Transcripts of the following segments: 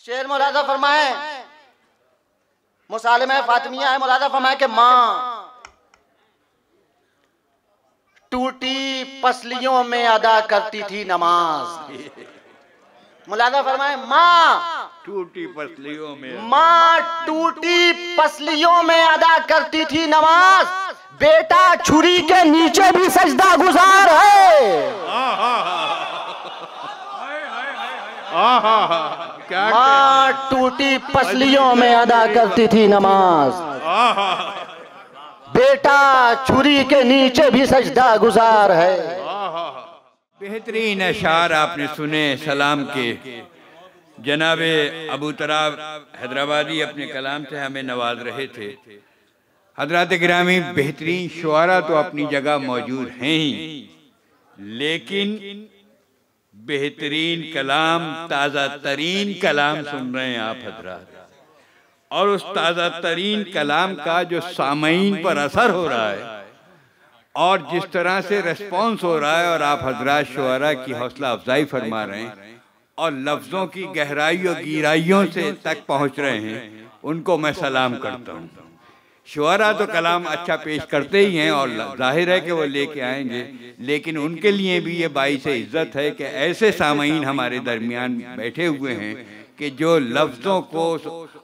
शेर मुलादा फरमाए, मुसालिमा फातिमिया है, मुलादा फरमाए कि माँ टूटी पसलियों में अदा करती थी नमाज। मुलादा फरमाए, माँ टूटी पसलियों में, माँ टूटी पसलियों में अदा करती थी नमाज, बेटा छुरी के नीचे भी सजदा गुजार है। क्या माँ टूटी पसलियों में अदा करती थी नमाज, बेटा छुरी के नीचे भी सजदा गुजार है। बेहतरीन अशार आपने सुने सलाम के। जनाबे अबू तराब हैदराबादी अपने कलाम से हमें नवाज रहे थे। हजरात गिरामी, बेहतरीन शुआरा तो अपनी जगह मौजूद हैं ही, लेकिन बेहतरीन कलाम, ताज़ा तरीन कलाम सुन रहे हैं आप हजरात। और उस ताज़ा तरीन कलाम का जो सामईन पर असर हो रहा है और जिस तरह से रेस्पॉन्स हो रहा है, और आप हजरात शुआरा की हौसला अफजाई फरमा रहे हैं और लफ्ज़ों की गहराई और गहराइयों से तक पहुँच रहे हैं, उनको मैं सलाम करता हूँ। शुआरा तो कलाम अच्छा पेश करते ही हैं और जाहिर है कि वो लेके आएंगे, लेकिन उनके लिए भी ये बाइस इज़्ज़त है कि ऐसे सामईन हमारे दरमियान बैठे हुए हैं कि जो लफ्ज़ों को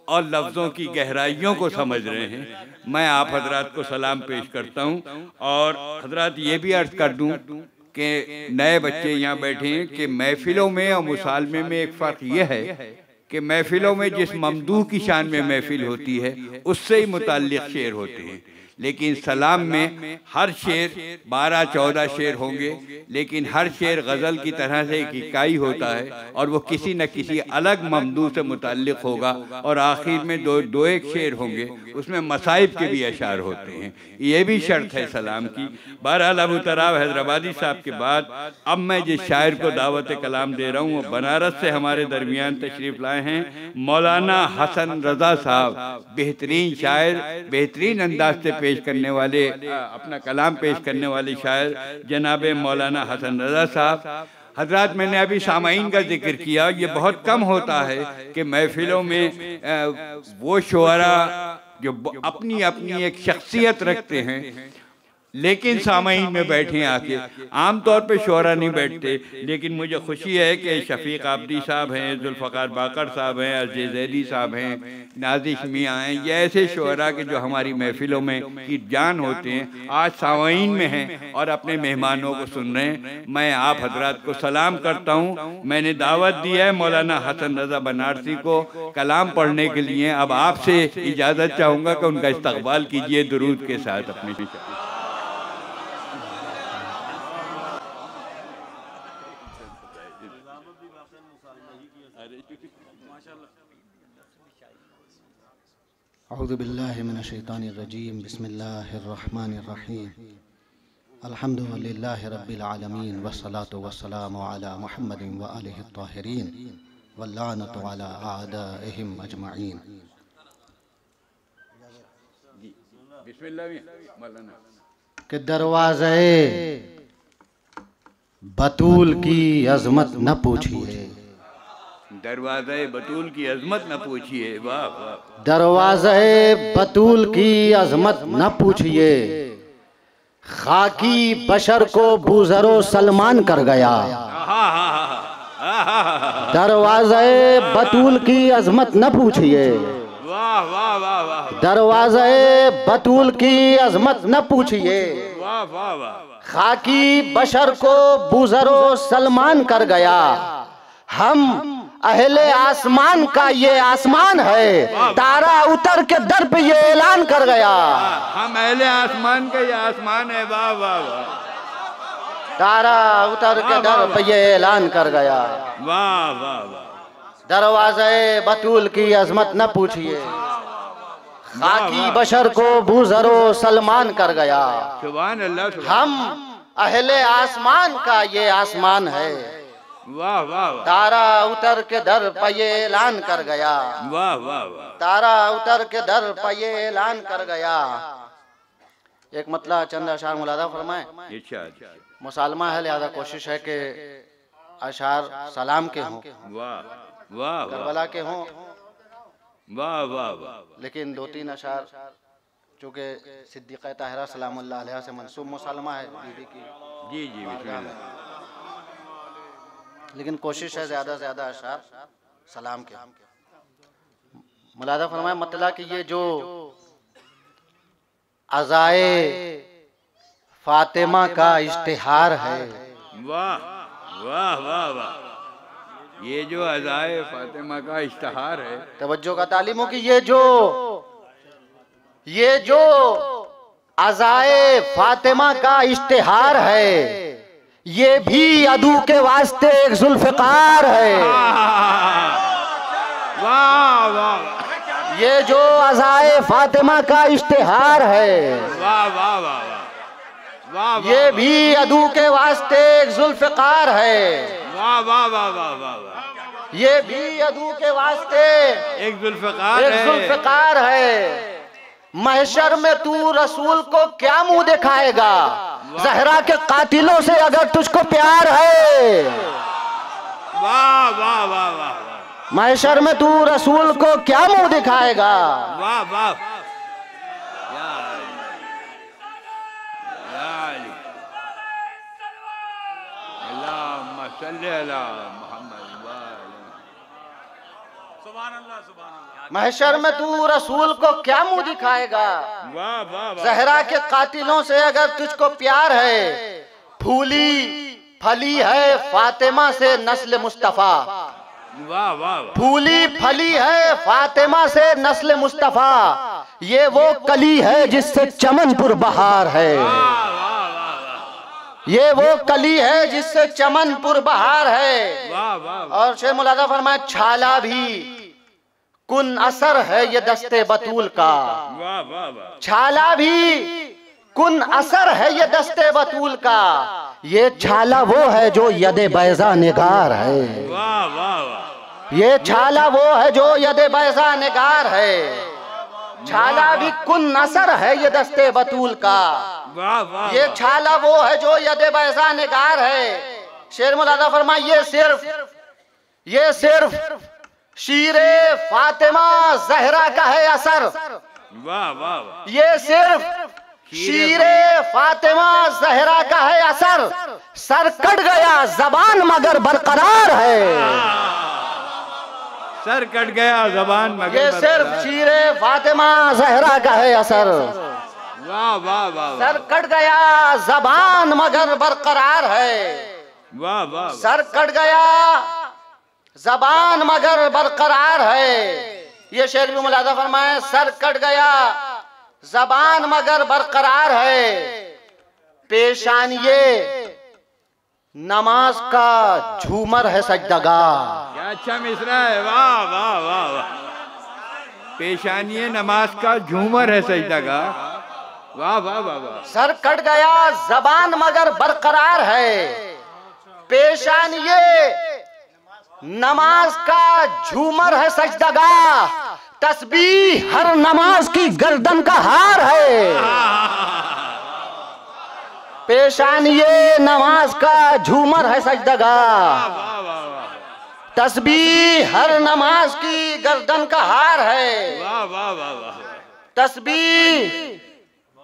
और लफ्ज़ों की गहराइयों को समझ रहे हैं। मैं आप हजरात को सलाम पेश करता हूँ। और हजरात ये भी अर्ज़ कर दूँ कि नए बच्चे यहाँ बैठे हैं कि महफ़िलों में और मुसालमे में एक फ़र्क ये है कि महफ़िलों में जिस ममदूह की शान में महफ़िल होती है उससे ही मुताल्लिक़ शेर होते हैं, लेकिन सलाम में हर शेर 12-14 शेर होंगे, लेकिन हर शेर गज़ल की तरह से एक इकाई होता है और वो किसी न किसी अलग ममदूह से मुताल्लिक़ होगा और आखिर में दो एक शेर होंगे, उसमें मसाइब के भी अशार होते हैं। ये भी शर्त है सलाम की। बहरहाल अबू तराब हैदराबादी साहब के बाद अब मैं जिस शायर को दावत कलाम दे रहा हूँ वो बनारस से हमारे दरमियान तशरीफ़ लाए हैं मौलाना हसन रज़ा साहब। बेहतरीन शायर, बेहतरीन अंदाज से पेश करने वाले, अपना कलाम पेश करने वाले शायर जनाब मौलाना हसन रज़ा साहब। हजरात, मैंने अभी सामाईन का जिक्र किया, ये बहुत कम होता है कि महफ़िलों में वो शुआरा जो अपनी अपनी एक शख्सियत रखते हैं लेकिन सामईन में बैठे आके। आम तौर पे शुआरा नहीं बैठते, लेकिन मुझे खुशी है कि शफीक आबदी साहब हैं, जुल्फ़कार बाकर साहब हैं, अज़ीज़ ज़ैदी साहब हैं, नाज़िश मियाँ हैं, ये ऐसे शुआरा के जो हमारी महफ़िलों में की जान होते हैं आज सामईन में हैं और अपने मेहमानों को सुन रहे हैं। मैं आप हजरात को सलाम करता हूँ। मैंने दावत दी है मौलाना हसन रज़ा बनारसी को कलाम पढ़ने के लिए। अब आपसे इजाज़त चाहूँगा कि उनका इस्तक़बाल कीजिए दुरूद के साथ अपने। अऊज़ु बिल्लाहि मिनश शैतानिर रजीम, बिस्मिल्लाहिर रहमानिर रहीम, अल्हम्दुलिल्लाहि रब्बिल आलमीन, वस्सलातु वस्सलामु अला मुहम्मदिन व आलिहि त्ताहिरीन वल्लानतु अला आदाइहिम अजमईन। कि दरवाज़े बतूल की अज़मत न पूछिए, दरवाज़े बतूल की अज़मत न पूछिए। वाह वाह। दरवाज़े बतूल की अज़मत न पूछिए, खाकी बशर को बूज़रो सलमान कर गया। दरवाज़े बतूल की अज़मत न पूछिए, वाह वाह वाह वाह। दरवाज़े बतूल की अज़मत न पूछिए, वाह वाह वाह। खाकी बशर को बूज़रो सलमान कर गया। हम अहले आसमान का ये आसमान है, तारा उतर के दर पे ये ऐलान कर गया। हम अहले आसमान का ये आसमान है। वाह वाह वाह। तारा उतर के दर पे ये ऐलान कर गया। वाह वाह वाह। दरवाज़े बतूल की अज़मत न पूछिए, खाकी बशर को बूज़रो सलमान कर गया। सुभान अल्लाह। हम अहले आसमान का ये आसमान है, वाह वाह वाह। तारा उतर के दर पे ये ऐलान कर गया। वाह वाह वाह। तारा उतर के दर पे ये ऐलान कर गया। एक मतलब चंद अशार मुलादा फरमाए। मुसालमा है, लिहाजा कोशिश है कि अशार सलाम के हों। वाह। वाह करबला के हों, वाह वाह वाह। लेकिन 2-3 अशार चूँकि सिद्दीक़ा ताहिरा सलामुल्लाह अलैहा से मंसूब मुसलमा है बीवी की जी जी बारगाह में, बिस्मिल्लाह। लेकिन कोशिश है ज़्यादा से ज़्यादा अशार सलाम के। मुलादा फरमाए मतलब कि ये जो अज़ाए फातिमा का इश्तिहार है, वाह वाह वाह वाह। ये जो अज़ाए फातिमा का इश्तिहार है, तवज्जो का तालीम कि ये जो अज़ाए फातिमा का इश्तिहार है, ये भी अदू के वास्ते एक जुल्फ़िकार है। वाह वाह। ये जो अज़ाए फातिमा का इश्तिहार है, वाह वाह वाह वाह। ये भी अदू के वास्ते एक जुल्फ़िकार है। वाह वाह वाह वाह वाह। ये भी अदू के वास्ते एक जुल्फ़िकार है। महशर में तू रसूल को क्या मुंह दिखाएगा, ज़हरा के कातिलों से अगर तुझको प्यार है। वाह वाह वाह वाह। महशर में तू रसूल को क्या मुंह दिखाएगा। वाह वाह। या अली, अल्लाहुम्मा सल्ली अला मुहम्मद। महशर में तू रसूल को क्या मुंह दिखाएगा। वाह वाह। ज़हरा के कातिलों से अगर तुझको प्यार है। फूली फली है फातिमा से नस्ल मुस्तफ़ा। वाह वाह। फूली फली है फातिमा से नस्ल मुस्तफ़ा, ये वो कली है जिससे चमनपुर बहार है। ये वो कली है जिससे चमनपुर बहार है। वाह वाह। और शेख मुलादा फरमाए छाला भी कुन असर है ये दस्ते बतूल का। वाह वाह वाह। छाला भी कुन असर है ये दस्ते बतूल का, ये छाला वो है जो यदे बैजा निगार है। वाह वाह वाह। ये छाला वो है जो यदे बैजा निगार है। छाला भी कुन असर है ये दस्ते बतूल का। वाह वाह। ये छाला वो है जो यदे बैजा निगार है। शेर मुलादा फरमाए ये सिर्फ शीरे फातिमा ज़हरा का है असर। वाह वाह। ये सिर्फ शीरे फातिमा ज़हरा का है असर। सर कट गया ज़बान मगर बरकरार है। सर कट गया ज़बान मगर ये सिर्फ शीरे फातिमा ज़हरा का है असर। वाह वाह वाह। सर कट गया ज़बान मगर बरकरार है। वाह वाह। सर कट गया ज़बान मगर बरकरार है। ये शेर भी मुलादा फरमाए सर कट गया ज़बान मगर बरकरार है। पेशानिये नमाज का झूमर है सजदगाह। क्या अच्छा मिसरा है। वाह वाह वाह वाह। पेशानिये नमाज का झूमर है सजदगाह। वाह वाह वाह वाह। सर कट गया ज़बान मगर बरकरार है। पेशानिये नमाज का झूमर है सजदगाह। तस्बीह हर नमाज की गर्दन का हार है। पेशानिये नमाज का झूमर है सजदगाह। तस्बीह हर नमाज की गर्दन का हार है। वाह वाह वाह वाह। तस्बीह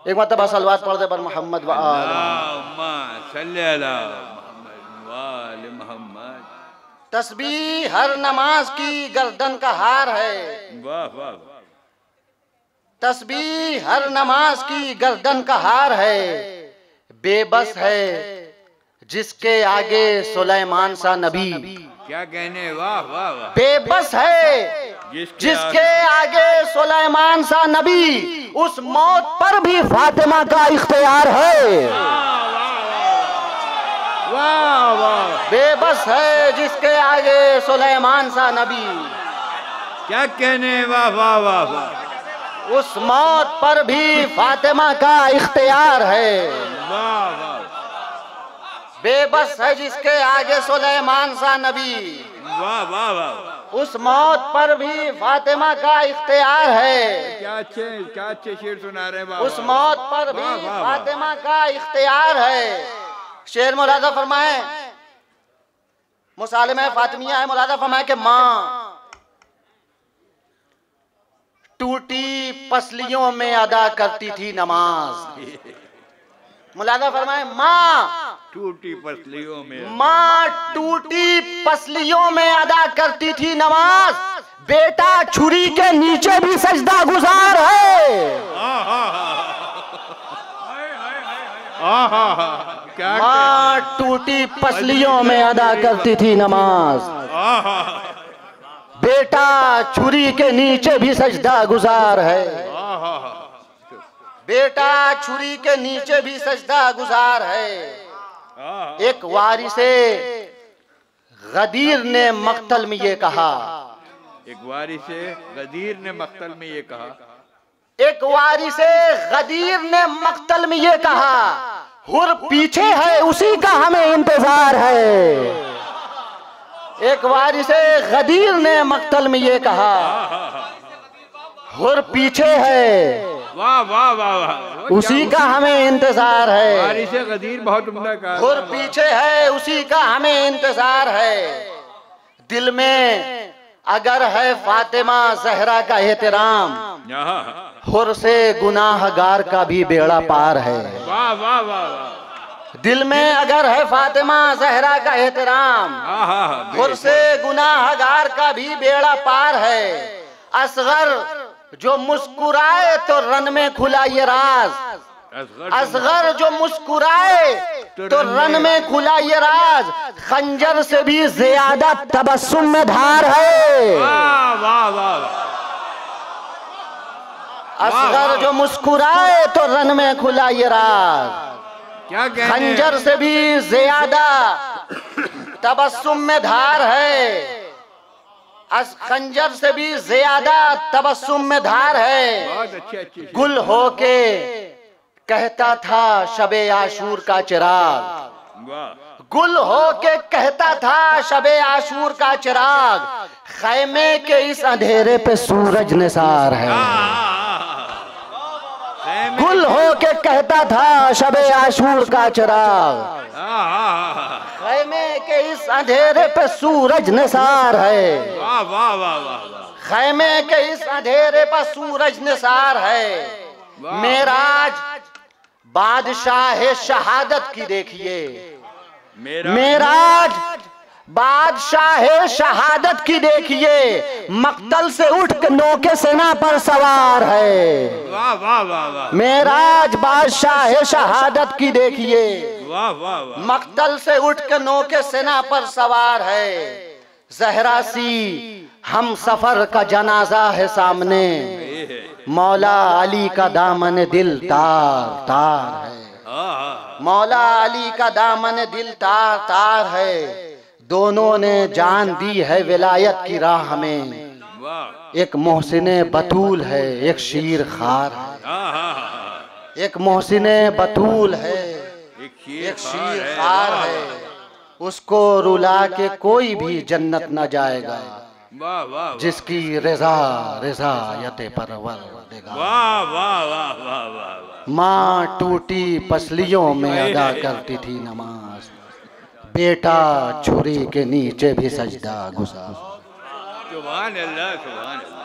एक मतलब सलवात पढ़ दे पर मोहम्मद व आल अल्लाहुम्मा सल्ली अला मुहम्मद व आल मुहम्मद। तस्बीह हर नमाज की गर्दन का हार है। वाह वाह। तस्बीह हर नमाज की गर्दन का हार है। बेबस है जिसके आगे सुलेमान सा नबी। क्या कहने। वाह वाह वाह। बेबस है जिसके आगे सुलेमान सा नबी। उस मौत पर भी फातिमा का इख्तियार है। वाह वाह। बेबस है जिसके आगे सुलेमान सा नबी। क्या कहने। वाह वाह वाह वाह। उस मौत पर भी फातिमा का इख्तियार है। वाह वाह। बेबस है जिसके आगे सुलेमान सा नबी। वाह वाह वाह। उस मौत पर भी फातिमा का इख्तियार है। क्या अच्छे शेर सुना रहे हैं। उस मौत पर भी फातिमा का इख्तियार है। शेर मुलादा फरमाए मुसालिमा फातिमिया है, मुलादा फरमाए कि माँ टूटी पसलियों में अदा करती थी नमाज। मुलादा फरमाए माँ टूटी पसलियों में, माँ टूटी पसलियों में अदा करती थी नमाज, बेटा छुरी के नीचे भी सजदा गुजार है। क्या माँ टूटी पसलियों में अदा करती थी नमाज, बेटा छुरी के नीचे भी सजदा गुजार है। बेटा छुरी के नीचे भी सजदा गुजार है। एक वारिसे गदीर ने मक्तल में ये कहा, एक वारिसे गदीर ने मक्तल में ये कहा, एक वारिसे गदीर ने मक्तल में ये कहा, हुर पीछे है उसी का हमें इंतजार है। एक वारिसे गदीर ने मक्तल में ये कहा, हुर पीछे है, वाह वाह वाह वाह, उसी का हमें इंतजार है। वारिसे गदीर बहुत उम्दा कहा, हुर पीछे है उसी का हमें इंतजार है। दिल में अगर है फातिमा जहरा का एहतराम, हुर से गुनाहगार का भी बेड़ा पार है। वाह वाह वाह, दिल में अगर है फातिमा जहरा का एहतराम, हुर से गुनाहगार का भी बेड़ा पार है। असगर जो मुस्कुराए तो रन में खुला ये राज, असगर जो मुस्कुराए तो रन में खुला ये राज, खंजर से भी ज्यादा तबस्सुम में धार है। वाह वाह वाह, असगर जो मुस्कुराए तो रन में खुला ये राज, क्या कहने, खंजर से भी ज्यादा तबस्सुम में धार है। खंजर से भी ज्यादा तबस्सुम में धार है। बहुत अच्छी गुल होके कहता था शबे आशूर का चिराग, गुल होके कहता था शबे आशूर का चिराग, खैमे के इस अंधेरे पे सूरज निसार है। गुल होके कहता था शबे आशूर का चिराग, खैमे के इस अंधेरे पे सूरज निसार है। वाह वाह वाह वाह, खैमे के इस अंधेरे पर सूरज निसार है। मेराज बादशाह शहादत की देखिए, मेराज बादशाह शहादत की देखिए, मक्तल से उठ के नौके सेना पर सवार है। वाह वाह वाह वाह, मेराज बादशाह शहादत की देखिए, वाह वाह वाह, मक्तल से उठ के नौके सेना पर सवार है। जहरा सी हम सफर का जनाजा है सामने, मौला अली का दामन दिल तार तार है। मौला अली का दामन दिल तार तार है। दोनों ने जान दी है विलायत की राह में, एक मोहसिने बतूल है एक शीर खार है। एक मोहसिने बतूल है एक शीर खार है, उसको रुला के कोई भी जन्नत न जाएगा, जिसकी रिजा रिजायत परवरदिगार। वाह वाह वाह वाह वाह, माँ टूटी पसलियों में अदा करती थी नमाज, बेटा छुरी के नीचे भी सजदा गुजार। सुभान अल्लाह सुभान अल्लाह।